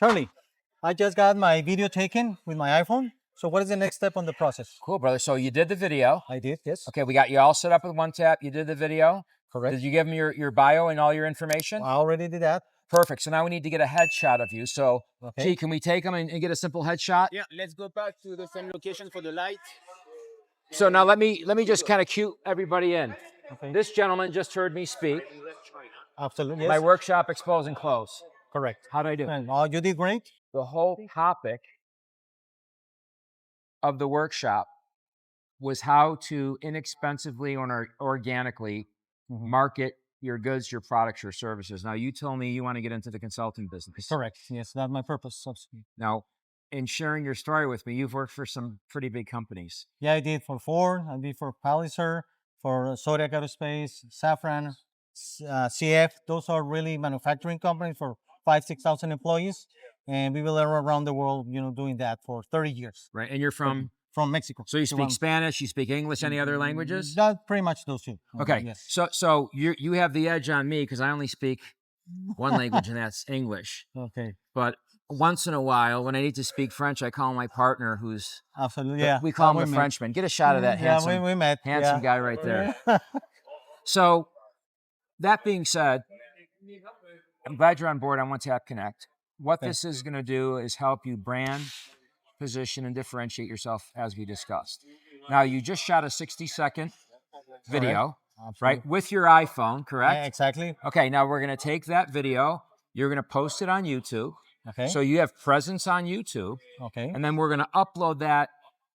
Charlie, I just got my video taken with my iPhone. So what is the next step on the process? Cool, brother. So you did the video. I did, yes. Okay, we got you all set up with OneTap. You did the video. Correct. Did you give them your bio and all your information? I already did that. Perfect. So now we need to get a headshot of you. So, Okay. G, can we take them and get a simple headshot? Yeah, let's go back to the same location for the light. So now let me just kind of cue everybody in. Okay. This gentleman just heard me speak. Absolutely, yes. My workshop, Expose and Close. Correct. How'd I do? And, you did great. The whole topic of the workshop was how to inexpensively or organically market your goods, your products, your services. Now, you told me you want to get into the consulting business. Correct. Yes, that's my purpose. Now, in sharing your story with me, you've worked for some pretty big companies. Yeah, I did for Ford. I did for Palliser, for Zodiac Aerospace, Safran, CF. Those are really manufacturing companies for 5,000-6,000 employees. And we will around the world, doing that for 30 years. Right. And you're from Mexico. So you speak Spanish, you speak English, any other languages? That pretty much those two. Okay. Yes. So you have the edge on me because I only speak one language, and that's English. Okay. But once in a while, when I need to speak French, I call my partner who's absolutely, yeah. We call him a Frenchman. Get a shot of that handsome, we met. handsome guy right there. So that being said, I'm glad you're on board on OneTap Connect. What this is going to do is help you brand, position, and differentiate yourself as we discussed. Now, you just shot a 60-second video, right, with your iPhone, correct? Yeah, exactly. Okay, now we're going to take that video. You're going to post it on YouTube. Okay. So you have presence on YouTube. Okay. And then we're going to upload that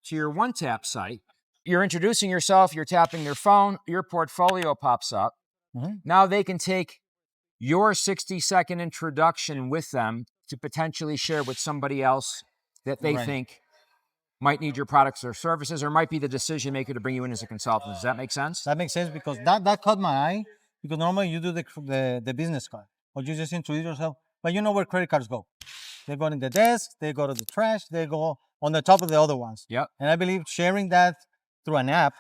to your OneTap site. You're introducing yourself. You're tapping their phone. Your portfolio pops up. Now they can take your 60-second introduction with them to potentially share with somebody else that they think might need your products or services, or might be the decision maker to bring you in as a consultant. Does that make sense? That makes sense because that caught my eye. Because normally you do the business card, or you just introduce yourself, but you know where credit cards go. They go in the desk, they go to the trash, they go on the top of the other ones. Yep. And I believe sharing that through an app,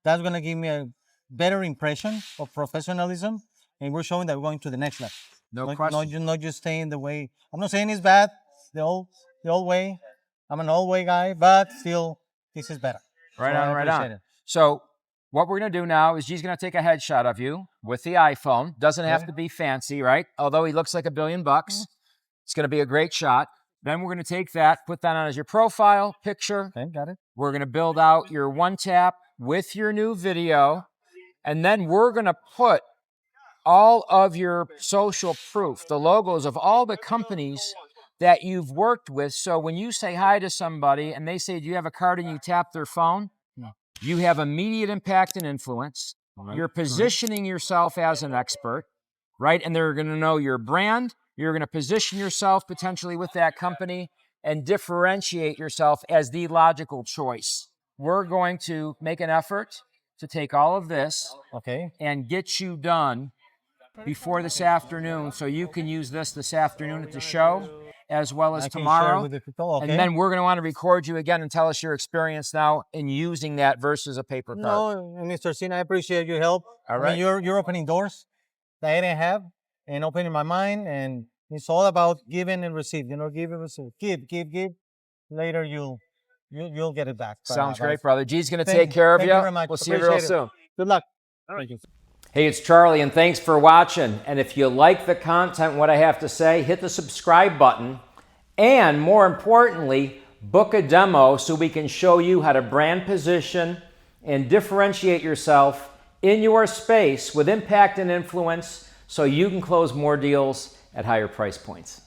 that's going to give me a better impression of professionalism, and we're showing that we're going to the next level. No question. Not just staying the way. I'm not saying it's bad, the old way. I'm an old way guy, but still, this is better. Right on. So what we're going to do now is G's going to take a headshot of you with the iPhone. Doesn't have to be fancy, right? Although he looks like $1 billion. It's going to be a great shot. Then we're going to take that, put that on as your profile picture. Okay, got it. We're going to build out your OneTap with your new video. And then we're going to put all of your social proof, the logos of all the companies that you've worked with. So when you say hi to somebody and they say, do you have a card, and you tap their phone, you have immediate impact and influence. You're positioning yourself as an expert, right? And they're going to know your brand. You're going to position yourself potentially with that company and differentiate yourself as the logical choice. We're going to make an effort to take all of this and get you done before this afternoon, so you can use this afternoon at the show as well as tomorrow. And then we're going to want to record you again and tell us your experience now in using that versus a paper card. No, Mr. Cena, I appreciate your help. All right. I mean, you're opening doors that I didn't have, and opening my mind, and it's all about giving and receiving. Give and receive. Give. Later you'll get it back. Sounds great, brother. G's going to take care of you. Thank you very much. We'll see you real soon. Good luck. Thank you. Hey, it's Charlie, and thanks for watching. And if you like the content, what I have to say, hit the subscribe button. And more importantly, book a demo so we can show you how to brand position and differentiate yourself in your space with impact and influence so you can close more deals at higher price points.